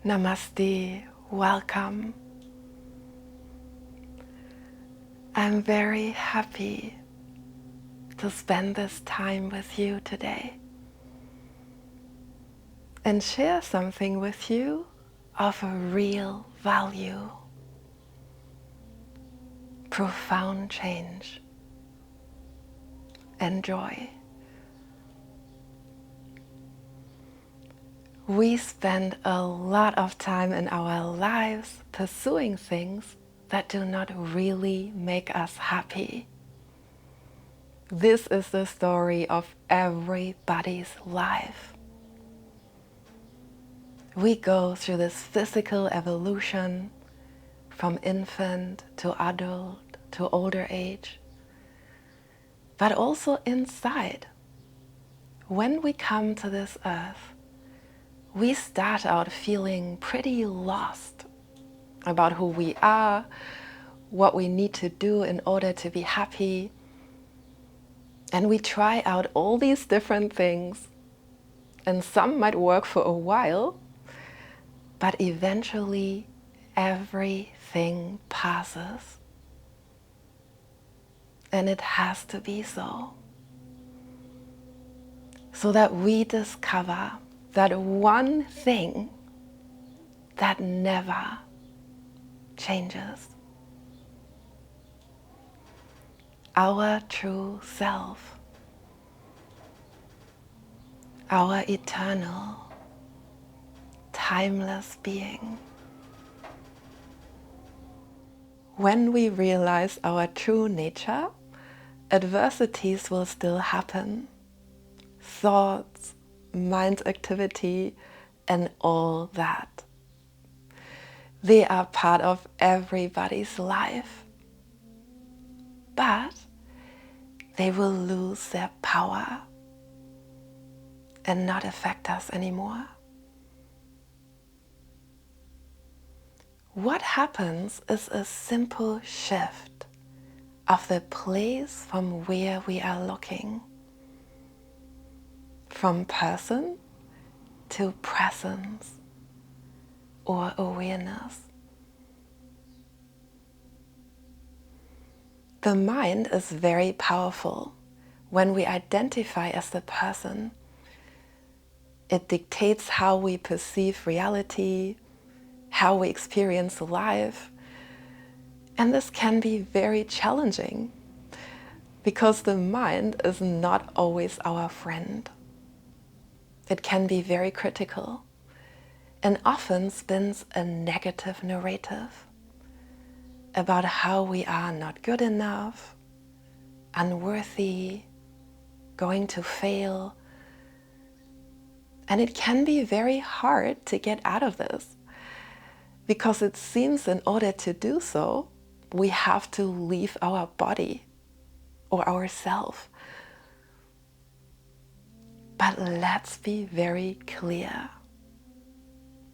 Namaste, welcome. I'm very happy to spend this time with you today and share something with you of a real value, profound change, and joy. We spend a lot of time in our lives pursuing things that do not really make us happy. This is the story of everybody's life. We go through this physical evolution from infant to adult to older age, but also inside. When we come to this earth, we start out feeling pretty lost about who we are, what we need to do in order to be happy. And we try out all these different things, and some might work for a while, but eventually everything passes. And it has to be so. So that we discover that one thing that never changes. Our true self. Our eternal, timeless being. When we realize our true nature, adversities will still happen. Thoughts, mind activity, and all that. They are part of everybody's life. But they will lose their power and not affect us anymore. What happens is a simple shift of the place from where we are looking. From person to presence or awareness. The mind is very powerful. When we identify as the person, it dictates how we perceive reality, how we experience life. And this can be very challenging because the mind is not always our friend. It can be very critical and often spins a negative narrative about how we are not good enough, unworthy, going to fail. And it can be very hard to get out of this because it seems in order to do so, we have to leave our body or ourself. But let's be very clear.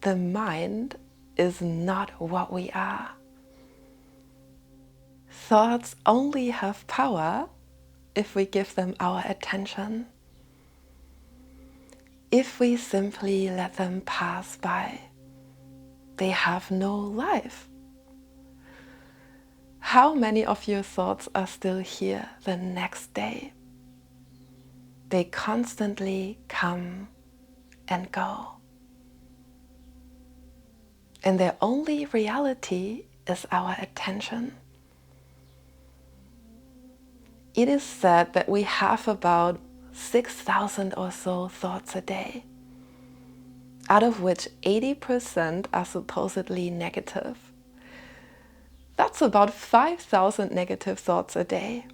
The mind is not what we are. Thoughts only have power if we give them our attention. If we simply let them pass by, they have no life. How many of your thoughts are still here the next day? They constantly come and go. And their only reality is our attention. It is said that we have about 6,000 or so thoughts a day, out of which 80% are supposedly negative. That's about 5,000 negative thoughts a day.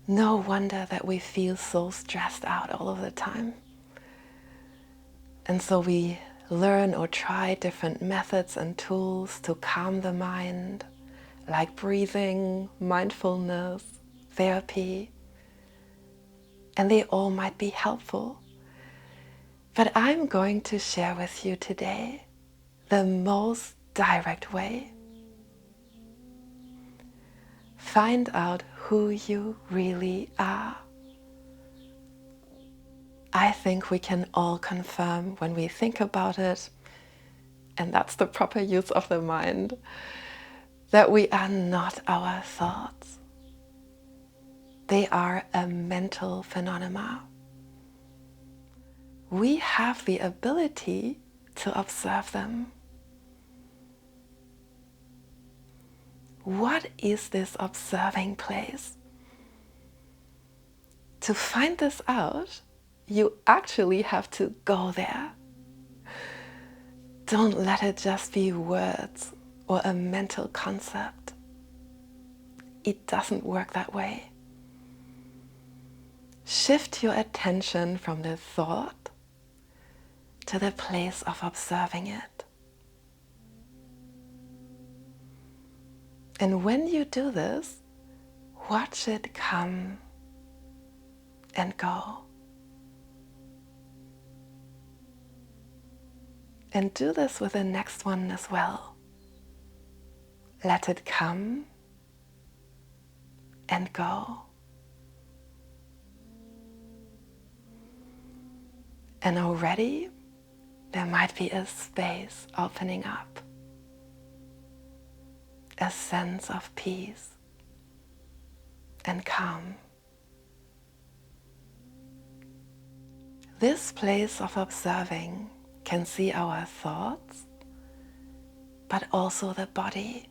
No wonder that we feel so stressed out all of the time. And so we learn or try different methods and tools to calm the mind, like breathing, mindfulness, therapy. And they all might be helpful. But I'm going to share with you today the most direct way. Find out who you really are. I think we can all confirm when we think about it, and that's the proper use of the mind, that we are not our thoughts. They are a mental phenomena. We have the ability to observe them. What is this observing place? To find this out, you actually have to go there. Don't let it just be words or a mental concept. It doesn't work that way. Shift your attention from the thought to the place of observing it. And when you do this, watch it come and go. And do this with the next one as well. Let it come and go. And already there might be a space opening up, a sense of peace and calm. This place of observing can see our thoughts, but also the body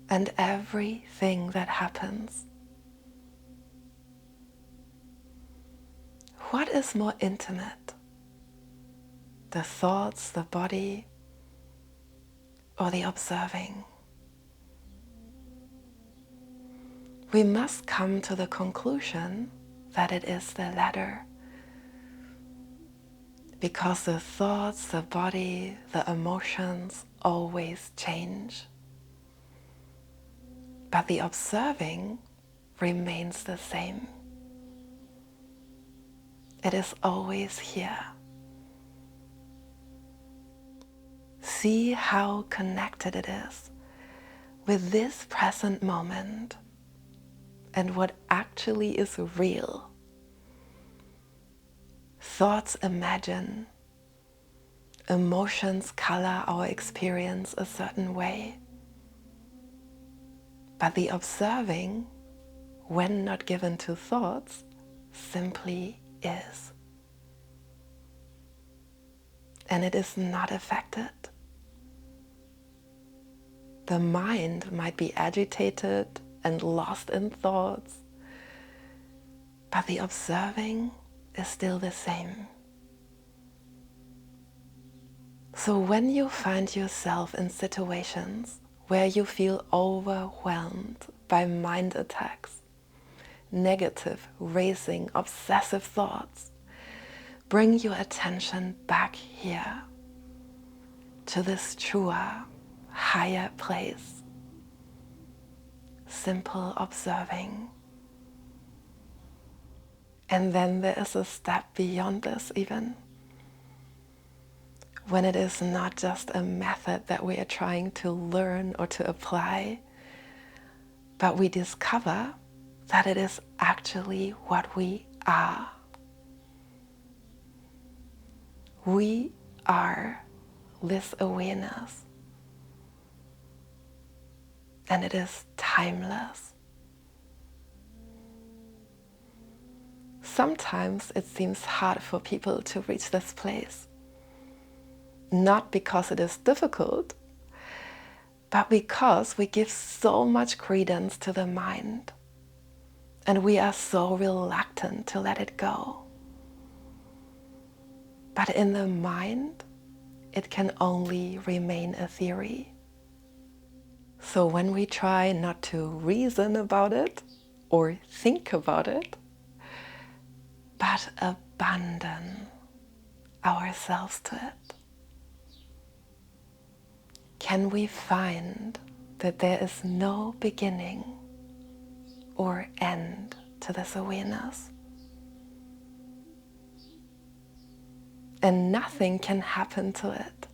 and everything that happens. What is more intimate? The thoughts, the body, or the observing? We must come to the conclusion that it is the latter. Because the thoughts, the body, the emotions always change. But the observing remains the same. It is always here. See how connected it is with this present moment and what actually is real. Thoughts imagine, emotions color our experience a certain way. But the observing, when not given to thoughts, simply is. And it is not affected. The mind might be agitated and lost in thoughts, but the observing is still the same. So when you find yourself in situations where you feel overwhelmed by mind attacks, negative, racing, obsessive thoughts, bring your attention back here to this truer, higher place. Simple observing. And then there is a step beyond this even. When it is not just a method that we are trying to learn or to apply, but we discover that it is actually what we are. We are this awareness. And it is timeless. Sometimes it seems hard for people to reach this place. Not because it is difficult, but because we give so much credence to the mind. And we are so reluctant to let it go. But in the mind, it can only remain a theory. So when we try not to reason about it or think about it, but abandon ourselves to it, can we find that there is no beginning or end to this awareness? And nothing can happen to it,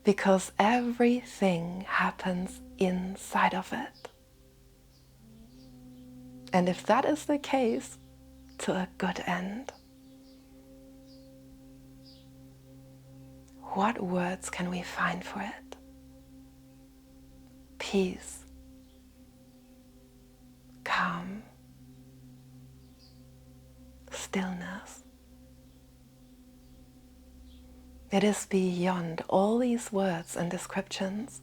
because everything happens inside of it. And if that is the case, to a good end. what words can we find for it? Peace, calm, stillness. It is beyond all these words and descriptions,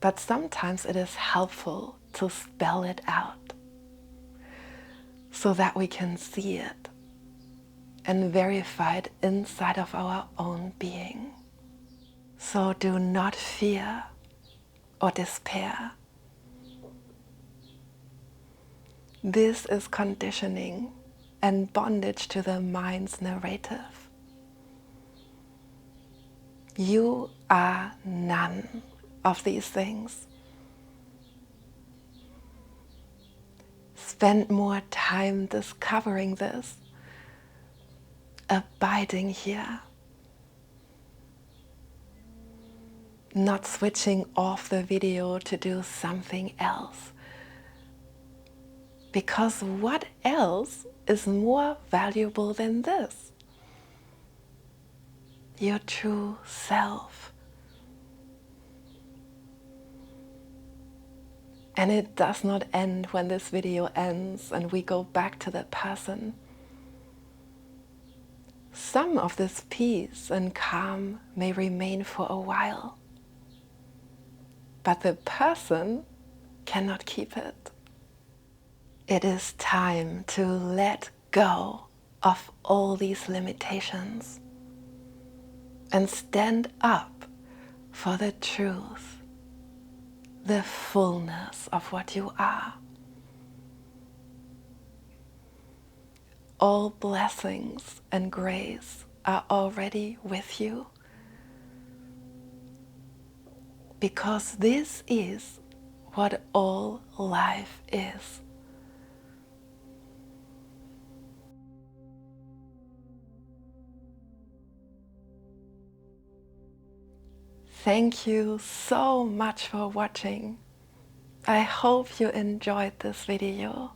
but sometimes it is helpful to spell it out so that we can see it and verify it inside of our own being. So do not fear or despair. This is conditioning and bondage to the mind's narrative. You are none of these things. Spend more time discovering this, abiding here, not switching off the video to do something else. Because what else is more valuable than this? Your true self. And it does not end when this video ends and we go back to that person. Some of this peace and calm may remain for a while, but the person cannot keep it. It is time to let go of all these limitations and stand up for the truth, the fullness of what you are. All blessings and grace are already with you, because this is what all life is. Thank you so much for watching. I hope you enjoyed this video.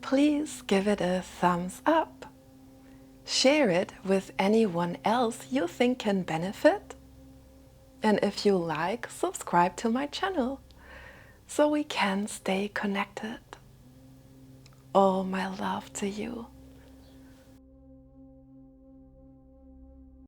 Please give it a thumbs up. Share it with anyone else you think can benefit. And if you like, subscribe to my channel so we can stay connected. All my love to you.